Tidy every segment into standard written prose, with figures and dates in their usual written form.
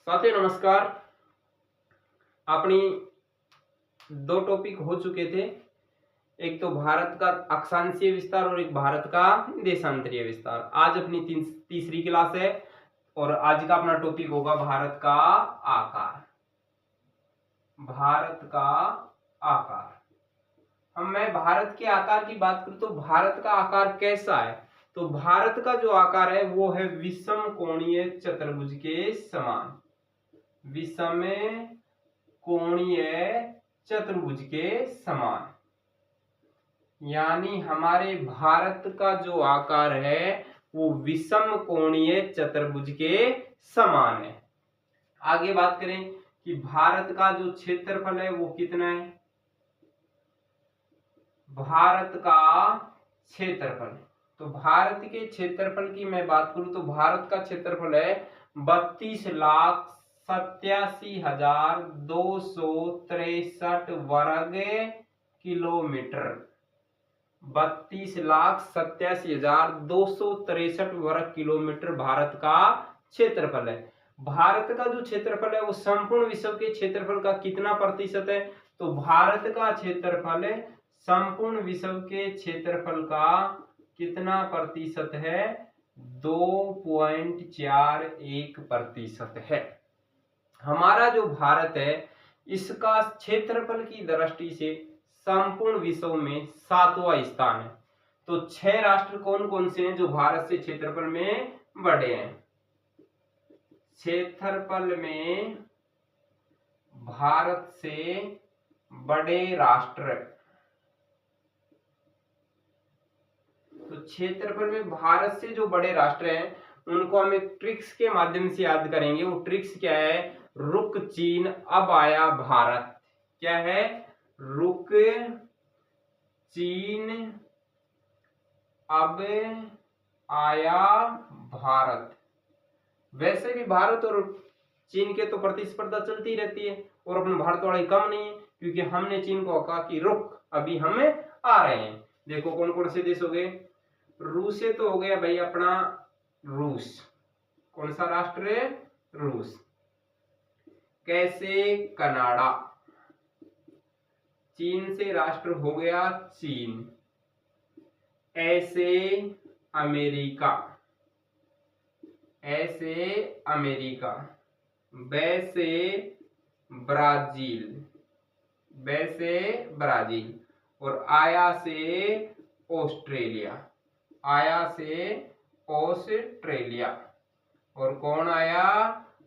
साथियों नमस्कार। अपनी दो टॉपिक हो चुके थे, एक तो भारत का अक्षांशीय विस्तार और एक भारत का देशांतरीय विस्तार। आज अपनी तीसरी क्लास है और आज का अपना टॉपिक होगा भारत का आकार। भारत का आकार। मैं भारत के आकार की बात करूं तो भारत का आकार कैसा है, तो भारत का जो आकार है वो है विषम कोणीय चतुर्भुज के समान। विषम कोणीय चतुर्भुज के समान, यानी हमारे भारत का जो आकार है वो विषम कोणीय चतुर्भुज के समान है। आगे बात करें कि भारत का जो क्षेत्रफल है वो कितना है। भारत का क्षेत्रफल, तो भारत के क्षेत्रफल की मैं बात करूं तो भारत का क्षेत्रफल है 32,87,263 वर्ग किलोमीटर। 32,87,263 वर्ग किलोमीटर भारत का क्षेत्रफल है। भारत का जो क्षेत्रफल है वो संपूर्ण विश्व के क्षेत्रफल का कितना प्रतिशत है, तो भारत का क्षेत्रफल संपूर्ण विश्व के क्षेत्रफल का कितना प्रतिशत है, 2.41% है। हमारा जो भारत है इसका क्षेत्रफल की दृष्टि से संपूर्ण विश्व में 7वां स्थान है। तो 6 राष्ट्र कौन कौन से हैं जो भारत से क्षेत्रफल में बड़े हैं। क्षेत्रफल में भारत से बड़े राष्ट्र, तो क्षेत्रफल में भारत से जो बड़े राष्ट्र हैं उनको हम एक ट्रिक्स के माध्यम से याद करेंगे। वो ट्रिक्स क्या है, रुक चीन अब आया भारत। क्या है, रुक चीन अब आया भारत। वैसे भी भारत और चीन के तो प्रतिस्पर्धा चलती रहती है और अपने भारत वाले कम नहीं है, क्योंकि हमने चीन को कहा कि रुक अभी हम आ रहे हैं। देखो कौन कौन से देश हो गए, रूस से तो हो गया भाई अपना रूस। कौन सा राष्ट्र है, रूस। कैसे, कनाडा। चीन से राष्ट्र हो गया चीन। ऐसे अमेरिका, ऐसे अमेरिका। वैसे ब्राजील, वैसे ब्राजील। और आया से ऑस्ट्रेलिया, आया से ऑस्ट्रेलिया। और कौन आया,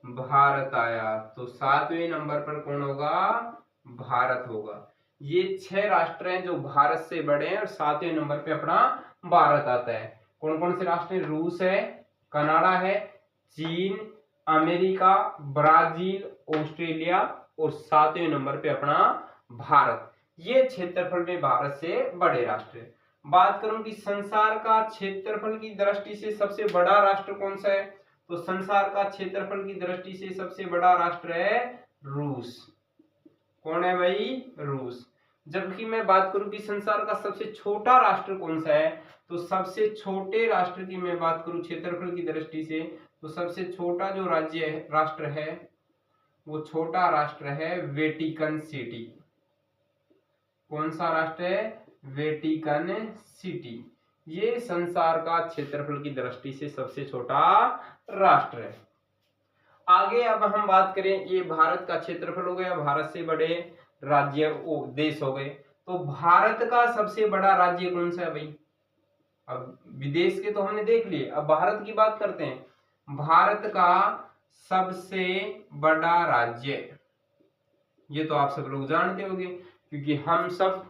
भारत आया। तो 7वें नंबर पर कौन होगा, भारत होगा। ये 6 राष्ट्र हैं जो भारत से बड़े हैं और 7वें नंबर पे अपना भारत आता है। कौन कौन से राष्ट्र हैं, रूस है, कनाडा है, चीन, अमेरिका, ब्राजील, ऑस्ट्रेलिया और 7वें नंबर पे अपना भारत। ये क्षेत्रफल में भारत से बड़े राष्ट्र है। बात करूं कि संसार का क्षेत्रफल की दृष्टि से सबसे बड़ा राष्ट्र कौन सा है, तो संसार का क्षेत्रफल की दृष्टि से सबसे बड़ा राष्ट्र है रूस। कौन है भाई, रूस। जबकि मैं बात करूं कि संसार का सबसे छोटा राष्ट्र कौन सा है, तो सबसे छोटे राष्ट्र की मैं बात करूं क्षेत्रफल की दृष्टि से, तो सबसे छोटा जो राज्य है, राष्ट्र है, वो छोटा राष्ट्र है वेटिकन सिटी। कौन सा राष्ट्र है, वेटिकन सिटी। ये संसार का क्षेत्रफल की दृष्टि से सबसे छोटा राष्ट्र है। आगे अब हम बात करें, ये भारत का क्षेत्रफल हो गया, भारत से बड़े राज्य देश हो गए। तो भारत का सबसे बड़ा राज्य कौन सा है भाई। अब विदेश के तो हमने देख लिए, अब भारत की बात करते हैं। भारत का सबसे बड़ा राज्य, ये तो आप सब लोग जानते होंगे क्योंकि हम सब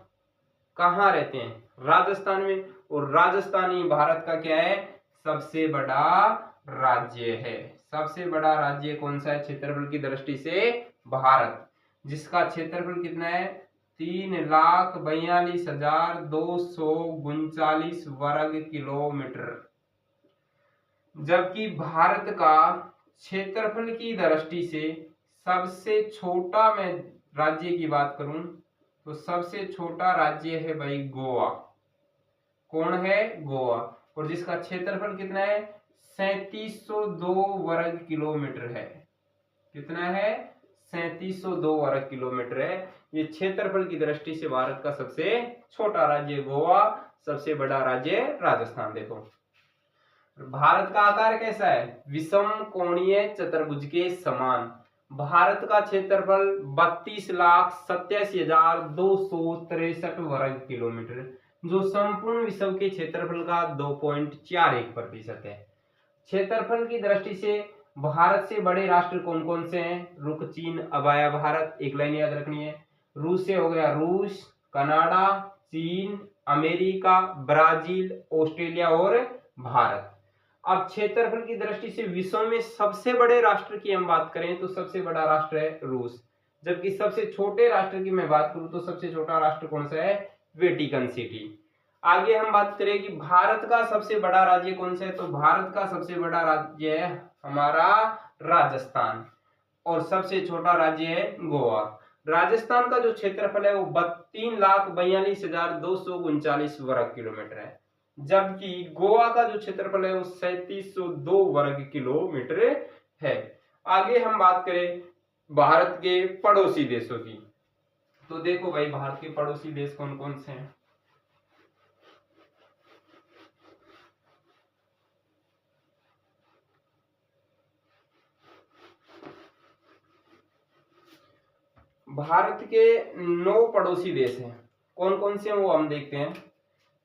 कहाँ रहते हैं, राजस्थान में। और राजस्थान ही भारत का क्या है, सबसे बड़ा राज्य है। सबसे बड़ा राज्य कौन सा है क्षेत्रफल की दृष्टि से, भारत, जिसका क्षेत्रफल कितना है, 3,42,239 वर्ग किलोमीटर। जबकि भारत का क्षेत्रफल की दृष्टि से सबसे छोटा, मैं राज्य की बात करूं तो सबसे छोटा राज्य है भाई गोवा। कौन है, गोवा। और जिसका क्षेत्रफल कितना है, 3702 वर्ग किलोमीटर है। कितना है? 3702 वर्ग किलोमीटर है। ये क्षेत्रफल की दृष्टि से भारत का सबसे छोटा राज्य गोवा, सबसे बड़ा राज्य राजस्थान। देखो भारत का आकार कैसा है? विषम कोणीय चतुर्भुज के समान। भारत का क्षेत्रफल 32,87,263 वर्ग किलोमीटर, जो संपूर्ण विश्व के क्षेत्रफल का 2.41% है। क्षेत्रफल की दृष्टि से भारत से बड़े राष्ट्र कौन कौन से हैं? रुक, चीन, अब आया भारत, एक लाइन याद रखनी है। रूस से हो गया रूस, कनाडा, चीन, अमेरिका, ब्राजील, ऑस्ट्रेलिया और भारत। अब क्षेत्रफल की दृष्टि से विश्व में सबसे बड़े राष्ट्र की हम बात करें तो सबसे बड़ा राष्ट्र है रूस, जबकि सबसे छोटे राष्ट्र की मैं बात करूं तो सबसे छोटा राष्ट्र कौन सा है? Vatican city. आगे हम बात करें कि भारत का सबसे बड़ा राज्य कौन सा है, तो भारत का सबसे बड़ा राज्य है हमारा राजस्थान, और सबसे छोटा राज्य है गोवा। राजस्थान का जो क्षेत्रफल है वो 3,42,239 वर्ग किलोमीटर है, जबकि गोवा का जो क्षेत्रफल है वो 3702 वर्ग किलोमीटर है। आगे हम बात करें भारत के पड़ोसी देशों की, तो देखो भाई भारत के पड़ोसी देश कौन कौन से हैं। भारत के 9 पड़ोसी देश हैं। कौन कौन से हैं वो हम देखते हैं।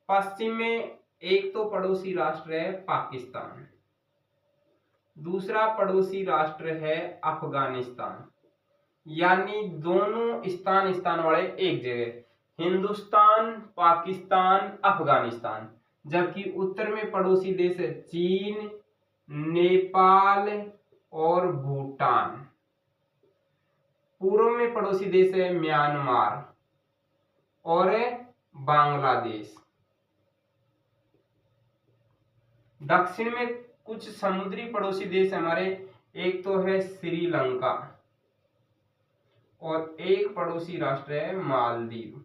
पश्चिम में एक तो पड़ोसी राष्ट्र है पाकिस्तान, दूसरा पड़ोसी राष्ट्र है अफगानिस्तान, यानी दोनों स्थान वाले एक जगह, हिंदुस्तान, पाकिस्तान, अफगानिस्तान। जबकि उत्तर में पड़ोसी देश है चीन, नेपाल और भूटान। पूर्व में पड़ोसी देश है म्यांमार और बांग्लादेश। दक्षिण में कुछ समुद्री पड़ोसी देश हमारे, एक तो है श्रीलंका और एक पड़ोसी राष्ट्र है मालदीव।